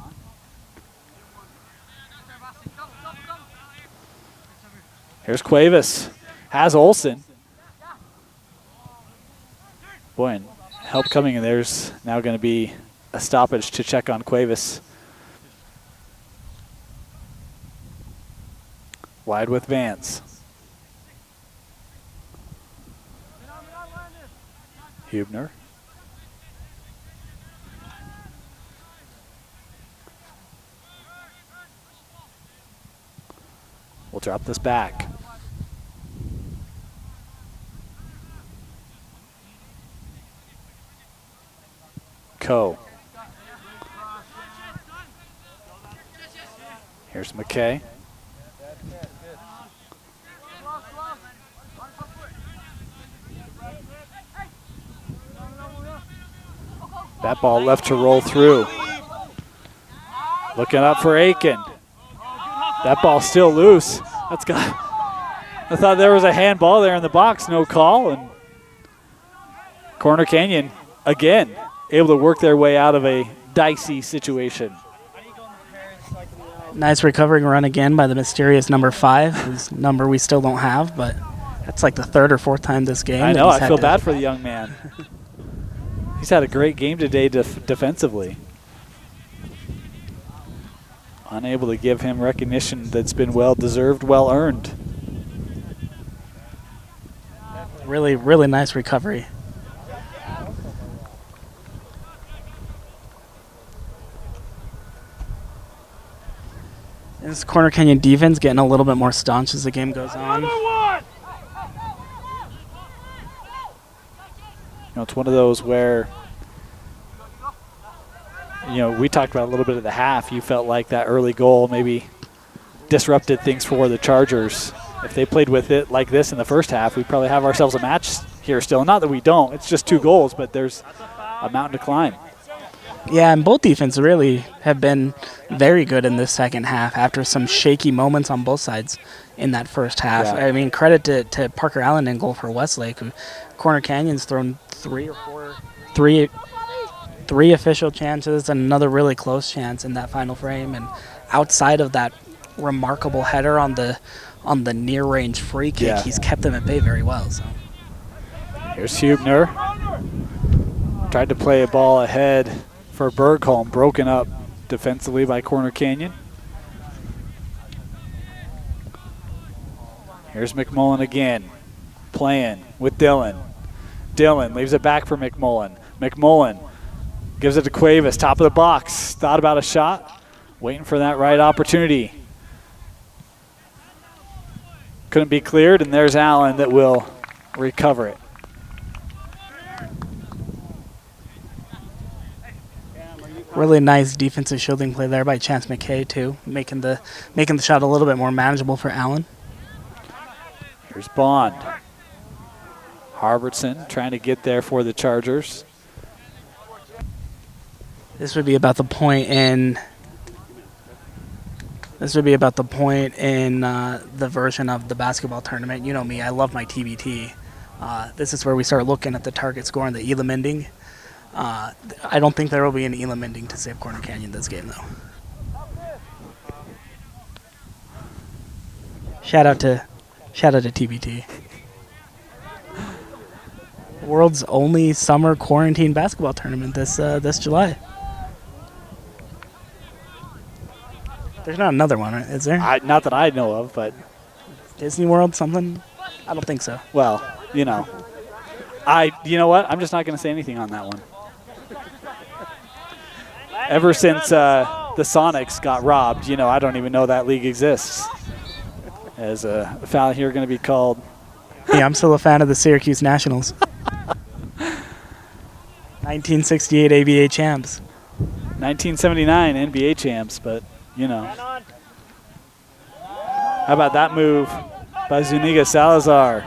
Here's Cuevas. Has Olsen. Boy, and help coming, and there's now going to be a stoppage to check on Cuevas. Wide with Vance. Hubner. We'll drop this back. Coe. Here's McKay. That ball left to roll through. Looking up for Aiken. That ball's still loose. I thought there was a handball there in the box, no call. And Corner Canyon, again, able to work their way out of a dicey situation. Nice recovering run again by the mysterious number 5, whose number we still don't have, but that's like the 3rd or 4th time this game. I know, I feel bad for the young man. He's had a great game today defensively. Unable to give him recognition that's been well-deserved, well-earned. Really, really nice recovery This Corner Canyon defense getting a little bit more staunch as the game goes on. It's one of those where, we talked about a little bit of the half. You felt like that early goal maybe disrupted things for the Chargers. If they played with it like this in the first half, we'd probably have ourselves a match here still. Not that we don't. It's just 2 goals, but there's a mountain to climb. Yeah, and both defenses really have been very good in this second half after some shaky moments on both sides in that first half. Yeah. I mean, credit to Parker Allen in goal for Westlake. Corner Canyon's thrown 3 official chances and another really close chance in that final frame. And outside of that remarkable header on the near-range free kick, he's kept them at bay very well. So here's Hubner. Tried to play a ball ahead for Bergholm, broken up defensively by Corner Canyon. Here's McMullen again, playing with Dillon. Dillon leaves it back for McMullen. McMullen gives it to Cuevas, top of the box. Thought about a shot, waiting for that right opportunity. Couldn't be cleared, and there's Allen that will recover it. really nice defensive shielding play there by Chance McKay too, making the shot a little bit more manageable for Allen. Here's Bond. Harbertson trying to get there for the Chargers. This would be about the point in the version of the basketball tournament. You know me, I love my TBT. This is where we start looking at the target score and the Elam ending. I don't think there will be an Elam ending to save Corner Canyon this game, though. Shout out to TBT. World's only summer quarantine basketball tournament this July. There's not another one, right? Is there? Not that I know of, but Disney World, something? I don't think so. well, you know what? I'm just not going to say anything on that one. Ever since the Sonics got robbed, I don't even know that league exists. As a foul here going to be called. Yeah, I'm still a fan of the Syracuse Nationals. 1968 ABA champs. 1979 NBA champs, but, How about that move by Zuniga Salazar?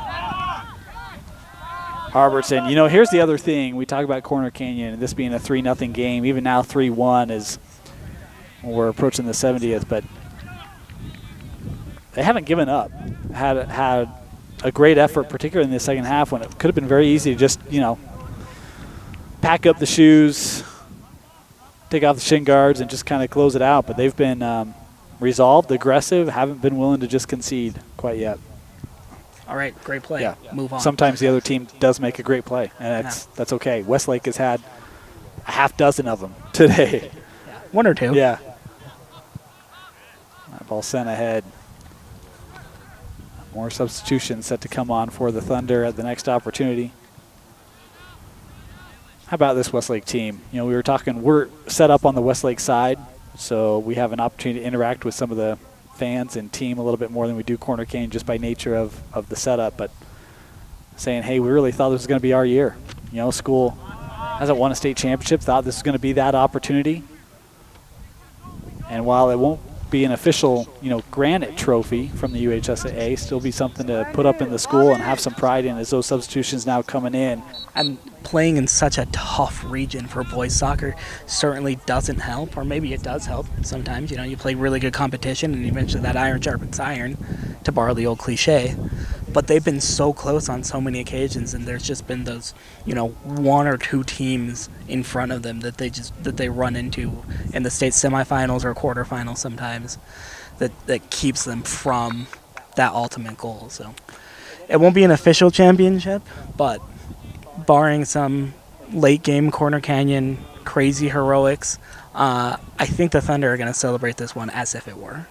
Harbertson. Here's the other thing. We talk about Corner Canyon and this being a 3-0 game. Even now 3-1 is when we're approaching the 70th, but they haven't given up. Had a great effort, particularly in the second half when it could have been very easy to just, pack up the shoes, take off the shin guards, and just kind of close it out. But they've been resolved, aggressive, haven't been willing to just concede quite yet. All right, great play. Yeah. Move on. Sometimes the other team does make a great play, and that's okay. Westlake has had a half dozen of them today. Yeah. One or two. Yeah. That ball sent ahead. More substitutions set to come on for the Thunder at the next opportunity. How about this Westlake team? We were talking, we're set up on the Westlake side, so we have an opportunity to interact with some of the fans and team a little bit more than we do Corner Canyon just by nature of the setup. But saying, hey, we really thought this was going to be our year. School hasn't won a state championship, thought this was going to be that opportunity. And while it won't be an official, granite trophy from the UHSAA, still be something to put up in the school and have some pride in as those substitutions now coming in. And playing in such a tough region for boys soccer certainly doesn't help, or maybe it does help sometimes. You play really good competition and eventually that iron sharpens iron, to borrow the old cliche. But they've been so close on so many occasions, and there's just been those, one or two teams in front of them that they run into in the state semifinals or quarterfinals sometimes that keeps them from that ultimate goal. So it won't be an official championship, but barring some late game Corner Canyon crazy heroics, I think the Thunder are going to celebrate this one as if it were.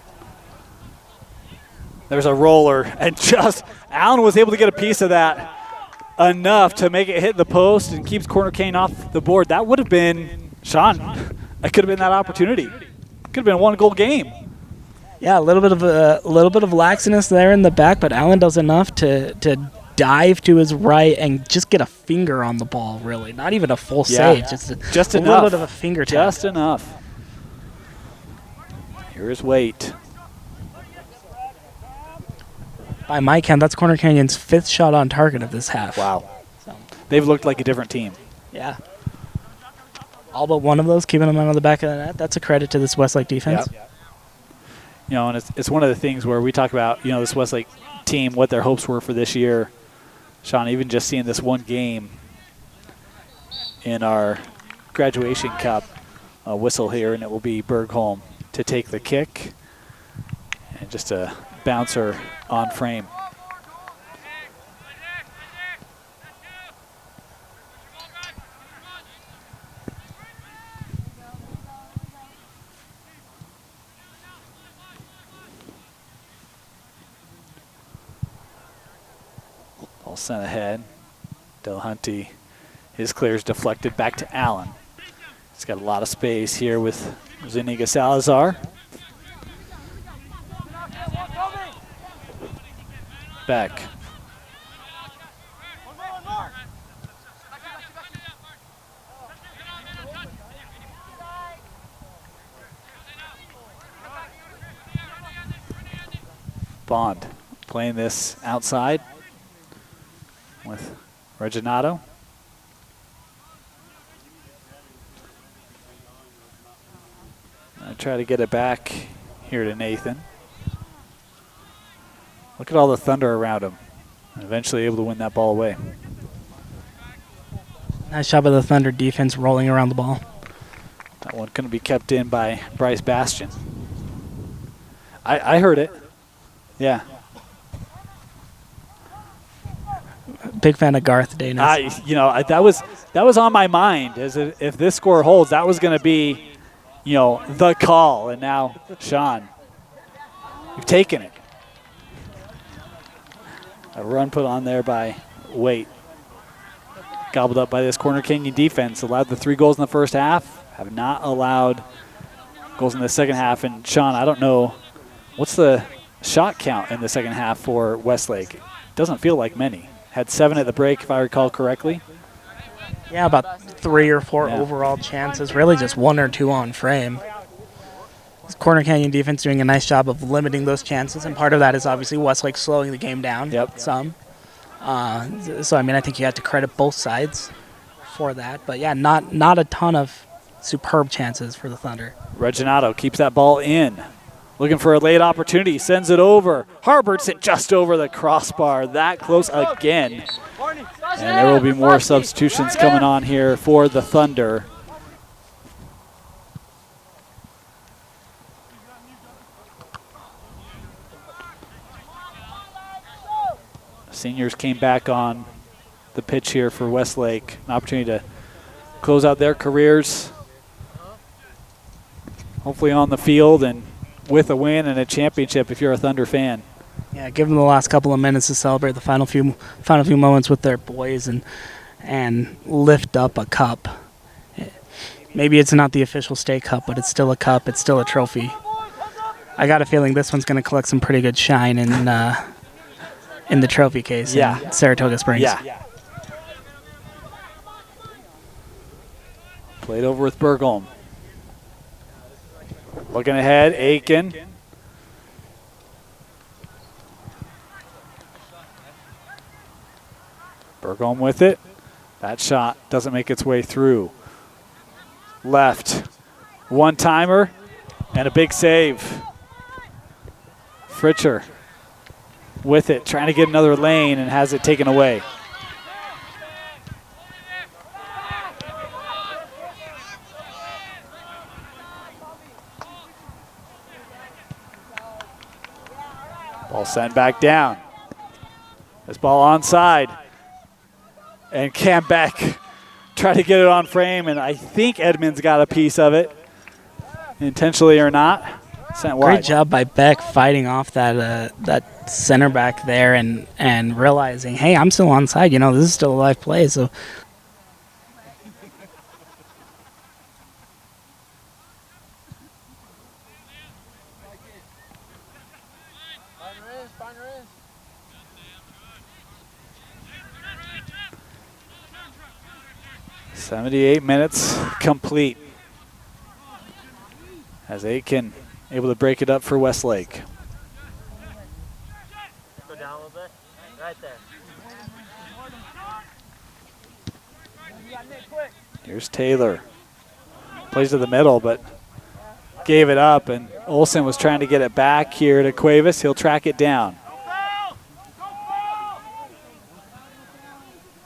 There's a roller, and just Allen was able to get a piece of that enough to make it hit the post and keeps Corner Canyon off the board. That would have been, Sean, that could have been that opportunity. Could have been a one-goal game. Yeah, a little bit of laxness there in the back, but Allen does enough to dive to his right and just get a finger on the ball. Really, not even a full save, just a enough. little bit of a finger tap. Just enough. Here's Waite. By my count, that's Corner Canyon's 5th shot on target of this half. Wow. So, They've looked like a different team. yeah. All but one of those, keeping them out of the back of the net. That's a credit to this Westlake defense. Yep. You know, and it's one of the things where we talk about, you know, this Westlake team, what their hopes were for this year. Sean, even just seeing this one game in our graduation cup whistle here, and it will be Bergholm to take the kick and just a bouncer on frame. Ball sent ahead. Delhunty, his clear is deflected back to Allen. He's got a lot of space here with Zuniga Salazar. Back. Bond playing this outside with Reginato. I try to get it back here to Nathan. Look at all the Thunder around him. And eventually able to win that ball away. Nice job of the Thunder defense rolling around the ball. That one couldn't be kept in by Bryce Bastian. I heard it. Yeah. Big fan of Garth Danis. That was on my mind. If this score holds, that was going to be, you know, the call. And now, Sean, you've taken it. A run put on there by Waite. Gobbled up by this Corner Canyon defense. Allowed the 3 goals in the first half. Have not allowed goals in the second half. And Sean, I don't know, what's the shot count in the second half for Westlake? Doesn't feel like many. Had 7 at the break, if I recall correctly. Yeah, about 3 or 4 overall chances. Really just 1 or 2 on frame. This Corner Canyon defense doing a nice job of limiting those chances, and part of that is obviously Westlake slowing the game down some. So, I mean, I think you have to credit both sides for that. But, yeah, not a ton of superb chances for the Thunder. Reginato keeps that ball in. Looking for a late opportunity, sends it over. Harbertson just over the crossbar, that close again. And there will be more substitutions coming on here for the Thunder. Seniors came back on the pitch here for Westlake. An opportunity to close out their careers, hopefully on the field and with a win and a championship if you're a Thunder fan. Yeah, give them the last couple of minutes to celebrate the final few moments with their boys and lift up a cup. Maybe it's not the official state cup, but it's still a cup. It's still a trophy. I got a feeling this one's going to collect some pretty good shine in the trophy case in Saratoga Springs. Yeah. Played over with Bergholm. Looking ahead, Aiken. Bergholm with it. That shot doesn't make its way through. Left. One-timer and a big save. Fritcher with it, trying to get another lane and has it taken away. Ball sent back down. This ball onside. And Cam Beck tried to get it on frame, and I think Edmonds got a piece of it, intentionally or not. Sent wide. Great job by Beck fighting off that center back there and realizing, hey, I'm still onside. You know, this is still a live play. So "78 minutes complete as Aitken able to break it up for Westlake. Go down a little bit. Right there. Here's Taylor. Plays to the middle, but gave it up, and Olsen was trying to get it back here to Cuevas. He'll track it down.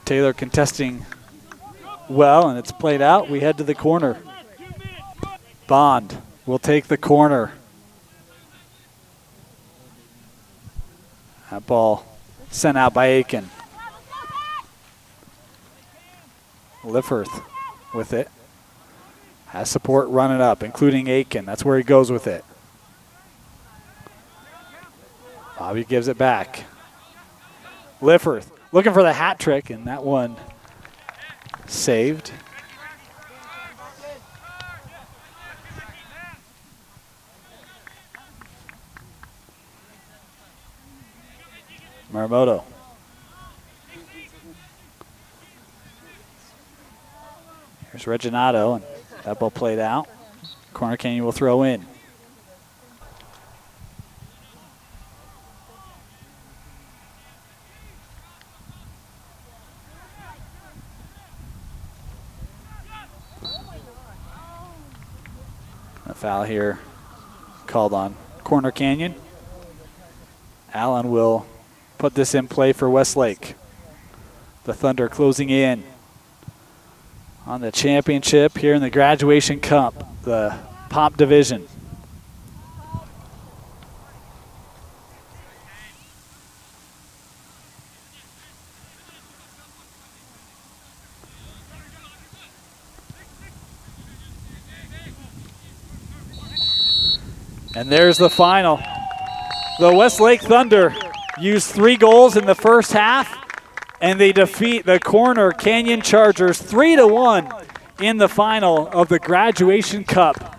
Taylor contesting well, and it's played out. We head to the corner. Bond will take the corner. That ball sent out by Aiken. Lifforth with it. Has support running up, including Aiken. That's where he goes with it. Bobby gives it back. Lifforth looking for the hat trick, and that one saved. Muramoto. Here's Reginato, and that ball played out. Corner Canyon will throw in. A foul here called on Corner Canyon. Allen will put this in play for Westlake. The Thunder closing in on the championship here in the Graduation Cup, the Pop Division. And there's the final. The Westlake Thunder used 3 goals in the first half, and they defeat the Corner Canyon Chargers 3-1 in the final of the Graduation Cup.